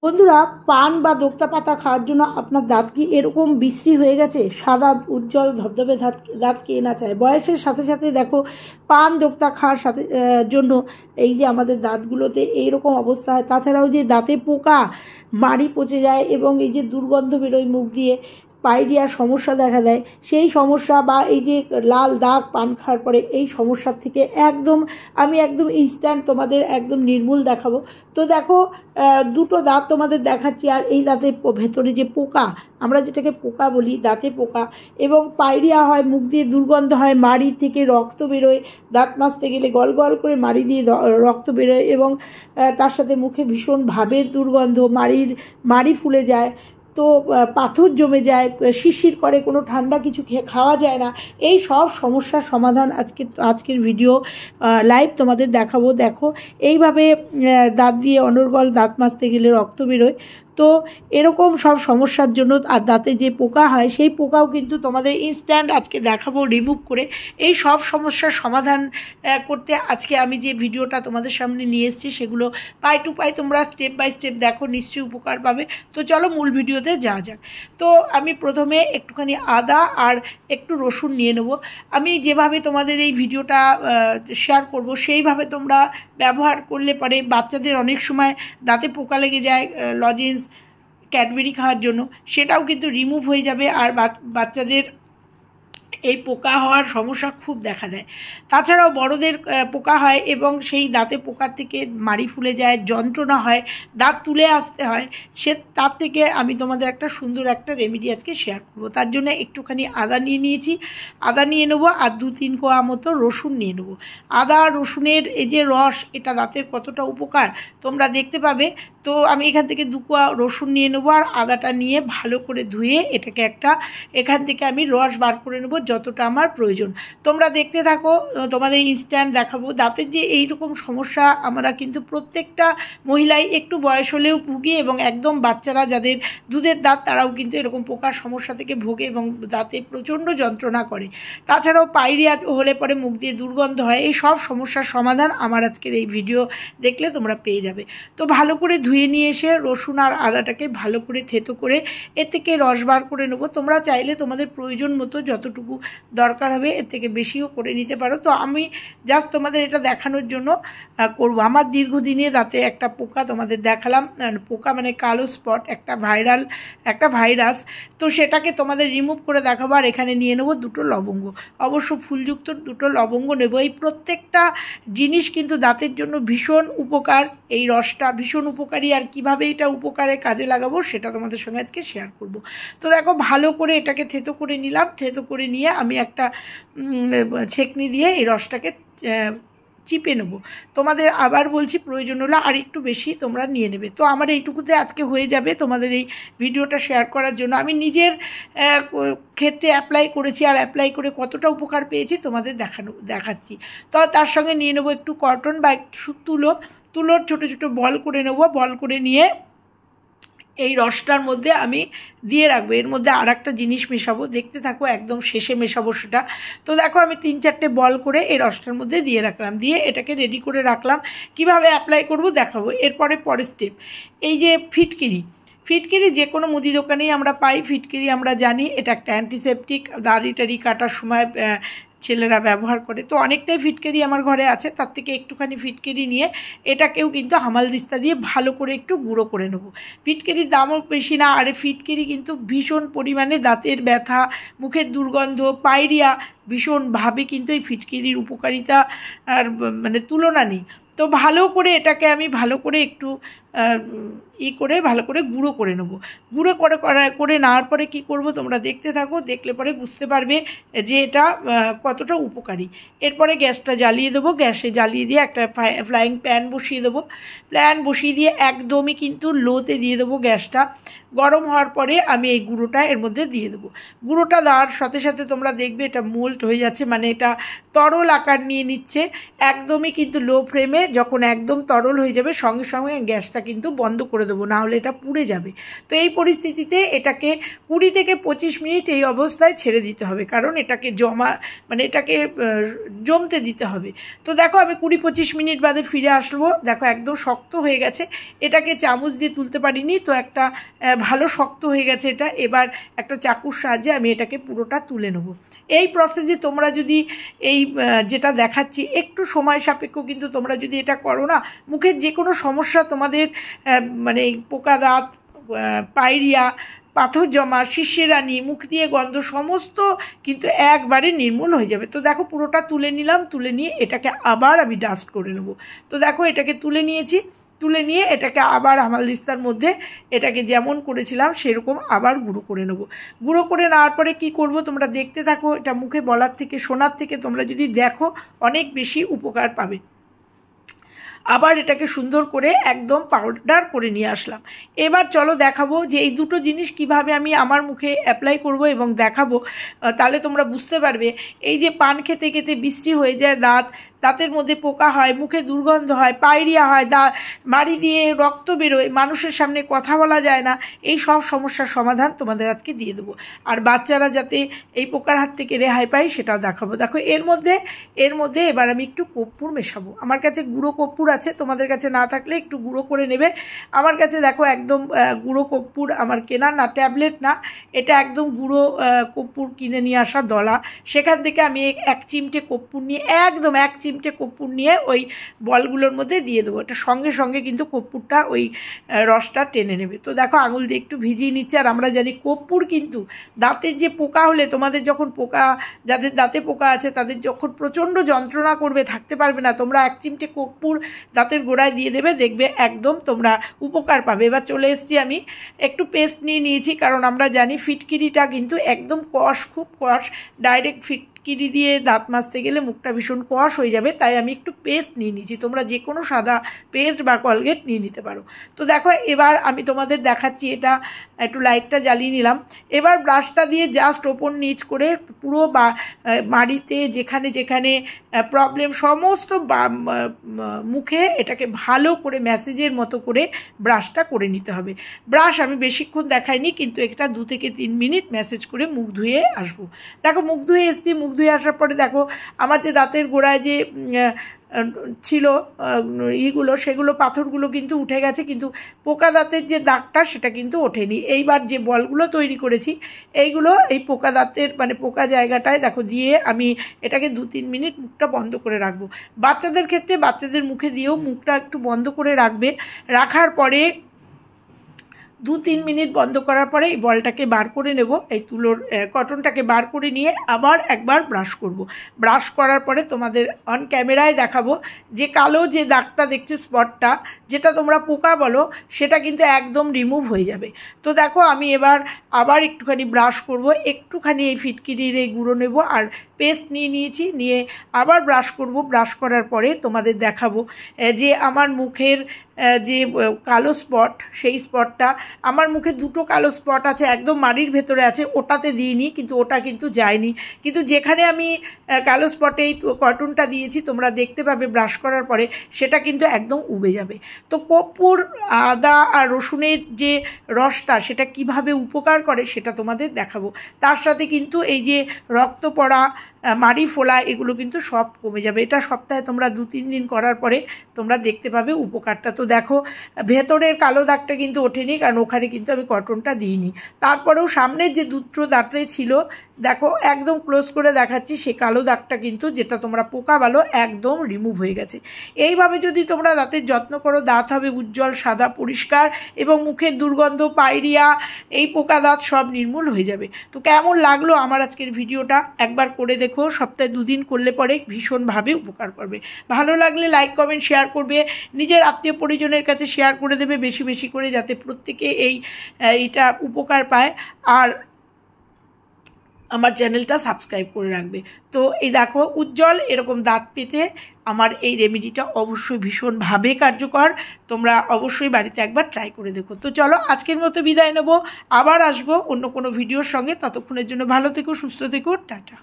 বন্ধুরা, পান বা দোক্তা পাতা খাওয়ার জন্য আপনার দাঁত কি এরকম বিশ্রী হয়ে গেছে? সাদা উজ্জ্বল ধবধবে দাঁত কে না চায়? বয়সের সাথে সাথে দেখো, পান দোক্তা খাওয়ার সাথে জন্য এই যে আমাদের দাঁতগুলোতে এইরকম অবস্থা হয়। তাছাড়াও যে দাঁতে পোকা, মাড়ি পচে যায় এবং এই যে দুর্গন্ধ বেরোয় মুখ দিয়ে, পাইরিয়ার সমস্যা দেখা দেয়, সেই সমস্যা বা এই যে লাল দাগ পান খাওয়ার পরে, এই সমস্যার থেকে আমি একদম ইনস্ট্যান্ট তোমাদের একদম নির্মূল দেখাবো। তো দেখো, দুটো দাঁত তোমাদের দেখাচ্ছি, আর এই দাঁতের ভেতরে যে পোকা, আমরা যেটাকে পোকা বলি, দাঁতে পোকা এবং পাইরিয়া হয়, মুখ দিয়ে দুর্গন্ধ হয়, মাড়ি থেকে রক্ত বেরোয়, দাঁত মাজতে গেলে গল গল করে মাড়ি দিয়ে রক্ত বেরোয় এবং তার সাথে মুখে ভীষণভাবে দুর্গন্ধ, মাড়ি ফুলে যায়, তো পাথর জমে যায়, শিরশির করে, কোনো ঠান্ডা কিছু খাওয়া যায় না। এই সব সমস্যার সমাধান আজকের ভিডিও লাইভ তোমাদের দেখাবো। দেখো, এইভাবে দাঁত দিয়ে অনর্গল দাঁত মাজতে গেলে রক্ত বেরোয়। তো এরকম সব সমস্যার জন্য, আর দাঁতে যে পোকা হয় সেই পোকাও কিন্তু তোমাদের ইনস্ট্যান্ট আজকে দেখাবো রিমুভ করে। এই সব সমস্যার সমাধান করতে আজকে আমি যে ভিডিওটা তোমাদের সামনে নিয়ে এসেছি, সেগুলো পাই টু পাই তোমরা স্টেপ বাই স্টেপ দেখো, নিশ্চয়ই উপকার পাবে। তো চলো মূল ভিডিওতে যাওয়া যাক। তো আমি প্রথমে একটুখানি আদা আর একটু রসুন নিয়ে নেব। আমি যেভাবে তোমাদের এই ভিডিওটা শেয়ার করব সেইভাবে তোমরা ব্যবহার করলে পরে, বাচ্চাদের অনেক সময় দাঁতে পোকা লেগে যায় লজেন্স, ক্যাডবেরি খাওয়ার জন্য, সেটাও কিন্তু রিমুভ হয়ে যাবে। আর বাচ্চাদের এই পোকা হওয়ার সমস্যা খুব দেখা দেয়। তাছাড়াও বড়দের পোকা হয় এবং সেই দাঁতে পোকার থেকে মাড়ি ফুলে যায়, যন্ত্রণা হয়, দাঁত তুলে আসতে হয়। তার থেকে আমি তোমাদের একটা সুন্দর একটা রেমেডি আজকে শেয়ার করব। তার জন্য একটুখানি আদা নিয়ে নিয়েছি, আদা নিয়ে নেবো, আর 2-3 কোয়া মতো রসুন নিয়ে নেবো। আদা রসুনের এই যে রস, এটা দাঁতের কতটা উপকার তোমরা দেখতে পাবে। তো আমি এখান থেকে 2 কোয়া রসুন নিয়ে নেবো, আর আদাটা নিয়ে ভালো করে ধুয়ে এটাকে এখান থেকে আমি রস বার করে নেবো যতটা আমার প্রয়োজন। তোমরা দেখতে থাকো, তোমাদের ইনস্ট্যান্ট দেখাবো। দাঁতের যে এইরকম সমস্যা, আমরা কিন্তু প্রত্যেকটা মহিলাই একটু বয়স হলেও ভুগি, এবং একদম বাচ্চারা যাদের দুধের দাঁত, তারাও কিন্তু এরকম পোকার সমস্যা থেকে ভোগে এবং দাঁতে প্রচণ্ড যন্ত্রণা করে। তাছাড়াও পাইরিয়া হলে পরে মুখ দিয়ে দুর্গন্ধ হয়। এই সব সমস্যার সমাধান আমার আজকের এই ভিডিও দেখলে তোমরা পেয়ে যাবে। তো ভালো করে ধুয়ে নিয়ে এসে রসুন আর আদাটাকে ভালো করে থেতো করে এর থেকে রস বার করে নেবো। তোমরা চাইলে তোমাদের প্রয়োজন মতো যতটুকু দরকার হবে এর থেকে বেশিও করে নিতে পারো। তো আমি জাস্ট তোমাদের এটা দেখানোর জন্য করব। আমার দীর্ঘদিনে দাঁতে একটা পোকা তোমাদের দেখালাম, পোকা মানে কালো স্পট, একটা ভাইরাস। তো সেটাকে তোমাদের রিমুভ করে দেখাবো। আর এখানে নিয়ে নেবো 2টো লবঙ্গ, অবশ্য ফুলযুক্ত 2টো লবঙ্গ নেবো। এই প্রত্যেকটা জিনিস কিন্তু দাঁতের জন্য ভীষণ উপকার, এই রসটা ভীষণ উপকারী। আর কিভাবে এটা উপকারে কাজে লাগাবো সেটা তোমাদের সঙ্গে আজকে শেয়ার করব। তো দেখো, ভালো করে এটাকে থেতো করে নিলাম। থেতো করে নিয়ে আমি একটা ছেঁকনি দিয়ে এই রসটাকে চিপে নেবো। তোমাদের আবার বলছি, প্রয়োজন হলে আর একটু বেশি তোমরা নিয়ে নেবে। তো আমার এইটুকুতে আজকে হয়ে যাবে তোমাদের এই ভিডিওটা শেয়ার করার জন্য। আমি নিজের ক্ষেত্রে অ্যাপ্লাই করেছি, আর অ্যাপ্লাই করে কতটা উপকার পেয়েছি তোমাদের দেখাচ্ছি। তো তার সঙ্গে নিয়ে নেবো একটু কটন বা একটু তুলোর ছোটো ছোটো বল করে নেবো। বল করে নিয়ে এই রসটার মধ্যে আমি দিয়ে রাখবো। এর মধ্যে আর একটা জিনিস মেশাবো, দেখতে থাকো, একদম শেষে মেশাবো সেটা। তো দেখো, আমি 3-4টে বল করে এই রসটার মধ্যে দিয়ে রাখলাম, দিয়ে এটাকে রেডি করে রাখলাম। কিভাবে অ্যাপ্লাই করব দেখাবো। পরের স্টেপ, এই যে ফিটকিরি যে কোনো মুদি দোকানেই আমরা পাই। ফিটকিরি আমরা জানি এটা একটা অ্যান্টিসেপটিক, দাড়ি কাটার সময় ছেলেরা ব্যবহার করে। তো অনেকটাই ফিটকিরি আমার ঘরে আছে, তার থেকে একটুখানি ফিটকিরি নিয়ে এটাকেও কিন্তু হামালদিস্তা দিয়ে ভালো করে একটু গুঁড়ো করে নেব। ফিটকিরির দামও বেশি না, আর ফিটকিরি কিন্তু ভীষণ পরিমাণে দাঁতের ব্যথা, মুখের দুর্গন্ধ, পাইরিয়া ভীষণভাবে কিন্তু এই ফিটকিরির উপকারিতা আর মানে তুলনা নেই। তো ভালো করে এটাকে আমি ভালো করে একটু ভালো করে গুঁড়ো করে নেবো। গুঁড়ো করে নেওয়ার পরে কী করব তোমরা দেখতে থাকো, দেখলে পরে বুঝতে পারবে যে এটা কতটা উপকারী। এরপরে গ্যাসটা জ্বালিয়ে দেবো। গ্যাসে জ্বালিয়ে দিয়ে একটা ফ্রাইং প্যান বসিয়ে দেবো। প্যান বসিয়ে দিয়ে একদমই কিন্তু লোতে দিয়ে দেবো গ্যাসটা। গরম হওয়ার পরে আমি এই গুঁড়োটা এর মধ্যে দিয়ে দেবো। গুঁড়োটা দেওয়ার সাথে সাথে তোমরা দেখবে এটা মোল্ট হয়ে যাচ্ছে, মানে এটা তরল আকার নিয়ে নিচ্ছে। একদমই কিন্তু লো ফ্লেমে যখন একদম তরল হয়ে যাবে, সঙ্গে সঙ্গে গ্যাসটা গ্যাসটা কিন্তু বন্ধ করে দেবো, না হলে এটা পুড়ে যাবে। তো এই পরিস্থিতিতে এটাকে 20 থেকে 25 মিনিট এই অবস্থায় ছেড়ে দিতে হবে, কারণ এটাকে এটাকে জমতে দিতে হবে। তো দেখো আমি 20-25 মিনিট বাদে ফিরে আসবো। দেখো একদম শক্ত হয়ে গেছে, এটাকে চামচ দিয়ে তুলতে পারিনি, তো একটা ভালো শক্ত হয়ে গেছে এটা। এবার একটা চাকুর সাহায্যে আমি এটাকে পুরোটা তুলে নেব। এই প্রসেসে তোমরা যদি যেটা দেখাচ্ছি একটু সময় সাপেক্ষ, কিন্তু তোমরা যদি এটা করো না, মুখের যে কোনো সমস্যা তোমাদের পোকা দাঁত, পাইরিয়া, পাথর জমা, শিরশিরানি, মুখ দিয়ে গন্ধ সমস্ত কিন্তু একবারে নির্মূল হয়ে যাবে। তো দেখো পুরোটা তুলে নিলাম, তুলে নিয়ে এটাকে আবার আমি ডাস্ট করে নেব। তো দেখো এটাকে তুলে নিয়েছি, তুলে নিয়ে এটাকে আবার হামালদিস্তার মধ্যে এটাকে যেমন করেছিলাম সেরকম আবার গুঁড়ো করে নেব। গুঁড়ো করে নেওয়ার পরে কী করব তোমরা দেখতে থাকো। এটা মুখে বলার থেকে, শোনার থেকে তোমরা যদি দেখো অনেক বেশি উপকার পাবে। আবার এটাকে সুন্দর করে একদম পাউডার করে নিয়ে আসলাম। এবার চলো দেখাবো যে এই দুটো জিনিস কিভাবে আমি আমার মুখে অ্যাপ্লাই করব এবং দেখাবো, তাহলে তোমরা বুঝতে পারবে। এই যে পান খেতে খেতে বৃষ্টি হয়ে যায় দাঁতের মধ্যে পোকা হয়, মুখে দুর্গন্ধ হয়, পাইরিয়া হয়, মাড়ি দিয়ে রক্ত বেরোয়, মানুষের সামনে কথা বলা যায় না, এই সব সমস্যার সমাধান তোমাদের আজকে দিয়ে দেবো। আর বাচ্চারা যাতে এই পোকার হাত থেকে রেহাই পায় সেটাও দেখাবো। দেখো এর মধ্যে এবার আমি একটু কর্পূর মেশাবো। আমার কাছে গুঁড়ো কর্পূর আছে, তোমাদের কাছে না থাকলে একটু গুঁড়ো করে নেবে। আমার কাছে দেখো একদম গুঁড়ো কর্পূর আমার কেনা না, ট্যাবলেট না, এটা একদম গুঁড়ো কর্পূর কিনে নিয়ে আসা দলা। সেখান থেকে আমি 1 চিমটে কর্পূর নিয়ে, একদম 1 চিমটে কর্পূর নিয়ে ওই বলগুলোর মধ্যে দিয়ে দেবো। এটা সঙ্গে সঙ্গে কিন্তু কর্পূরটা ওই রসটা টেনে নেবে। তো দেখো আঙুল দিয়ে একটু ভিজিয়ে নিচ্ছে। আর আমরা জানি কর্পূর কিন্তু দাঁতের যে পোকা হলে, তোমাদের যখন যাদের দাঁতে পোকা আছে তাদের যখন প্রচণ্ড যন্ত্রণা করবে, থাকতে পারবে না, তোমরা 1 চিমটে কর্পূর দাঁতের গোড়ায় দিয়ে দেবে, দেখবে একদম তোমরা উপকার পাবে। এবার চলে এসেছি, আমি একটু পেস্ট নিয়েছি, কারণ আমরা জানি ফিটকিরিটা কিন্তু একদম খুব কষ, ডাইরেক্ট ফিটকিরি দিয়ে দাঁত মাজতে গেলে মুখটা ভীষণ কষ হয়ে যাবে, তাই আমি একটু পেস্ট নিয়ে নিয়েছি। তোমরা যে কোনো সাদা পেস্ট বা কলগেট নিয়ে নিতে পারো। তো দেখো এবার আমি তোমাদের দেখাচ্ছি, এটা একটু লাইটটা জ্বালিয়ে নিলাম। এবার ব্রাশটা দিয়ে জাস্ট ওপর নিচ করে পুরো মাড়িতে যেখানে যেখানে প্রবলেম সমস্ত মুখে এটাকে ভালো করে ম্যাসেজের মতো করে ব্রাশটা করে নিতে হবে। ব্রাশ আমি বেশিক্ষণ দেখাইনি, কিন্তু এটা 2 থেকে 3 মিনিট ম্যাসেজ করে মুখ ধুয়ে আসবো। দেখো মুখ ধুয়ে এসছি, মুখ ধুয়ে আসার পরে দেখো আমার যে দাঁতের গোড়ায় যে ছিল সেগুলো পাথরগুলো কিন্তু উঠে গেছে, কিন্তু পোকা দাঁতের যে দাগটা সেটা কিন্তু ওঠেনি। এইবার যে বলগুলো তৈরি করেছি এইগুলো এই পোকা দাঁতের পোকা জায়গাটায় দেখো দিয়ে আমি এটাকে 2-3 মিনিট মুখটা বন্ধ করে রাখবো। বাচ্চাদের ক্ষেত্রে বাচ্চাদের মুখে দিয়েও মুখটা একটু বন্ধ করে রাখার পরে 2-3 মিনিট বন্ধ করার পরে এই বলটাকে বার করে নেব, এই তুলোর কটনটাকে বার করে নিয়ে আবার একবার ব্রাশ করব। ব্রাশ করার পরে তোমাদের অন ক্যামেরায় দেখাবো যে কালো যে দাগটা দেখছো, স্পটটা, যেটা তোমরা পোকা বলো, সেটা কিন্তু একদম রিমুভ হয়ে যাবে। তো দেখো আমি এবার আবার একটুখানি ব্রাশ করব, একটুখানি এই ফিটকিরির এই গুঁড়ো নেব আর পেস্ট নিয়েছি, নিয়ে আবার ব্রাশ করব। ব্রাশ করার পরে তোমাদের দেখাবো যে আমার মুখের যে কালো স্পট, সেই স্পটটা, আমার মুখে 2টো কালো স্পট আছে, একদম মাড়ির ভেতরে আছে, ওটাতে দিইনি, কিন্তু ওটা কিন্তু যায়নি, কিন্তু যেখানে আমি কালো স্পটে এই কটনটা দিয়েছি তোমরা দেখতে পাবে ব্রাশ করার পরে সেটা কিন্তু একদম উবে যাবে। তো কর্পূর, আদা আর রসুনের যে রসটা সেটা কিভাবে উপকার করে সেটা তোমাদের দেখাবো। তার সাথে কিন্তু এই যে রক্ত পড়া, মাড়ি ফোলা, এগুলো কিন্তু সব কমে যাবে। এটা সপ্তাহে তোমরা 2-3 দিন করার পরে তোমরা দেখতে পাবে উপকারটা। তো দেখো ভেতরের কালো দাগটা কিন্তু ওঠেনি, কারণ ওখানে কিন্তু আমি কটনটা দিইনি। তারপরেও সামনের যে 2টো দাঁতে ছিল, দেখো একদম ক্লোজ করে দেখাচ্ছি, সে কালো দাগটা কিন্তু, যেটা তোমরা পোকা বলো, একদম রিমুভ হয়ে গেছে। এইভাবে যদি তোমরা দাঁতের যত্ন করো, দাঁত হবে উজ্জ্বল, সাদা, পরিষ্কার, এবং মুখের দুর্গন্ধ, পাইরিয়া, এই পোকা দাঁত সব নির্মূল হয়ে যাবে। তো কেমন লাগলো আমার আজকের ভিডিওটা? একবার করে দেখো, সপ্তাহে 2 দিন করলে পরে ভীষণভাবে উপকার করবে। ভালো লাগলে লাইক, কমেন্ট, শেয়ার করবে, নিজের আত্মীয় পরিজনের কাছে শেয়ার করে দেবে বেশি বেশি করে, যাতে প্রত্যেকে এইটা উপকার পায়। আর আমার চ্যানেলটা সাবস্ক্রাইব করে রাখবে। তো এই দেখো উজ্জ্বল এরকম দাঁত পেতে আমার এই রেমেডিটা অবশ্যই ভীষণভাবে কার্যকর, তোমরা অবশ্যই বাড়িতে একবার ট্রাই করে দেখো। তো চলো আজকের মতো বিদায় নেব, আবার আসবো অন্য কোনো ভিডিওর সঙ্গে। ততক্ষণের জন্য ভালো থেকো, সুস্থ থেকো, টাটা।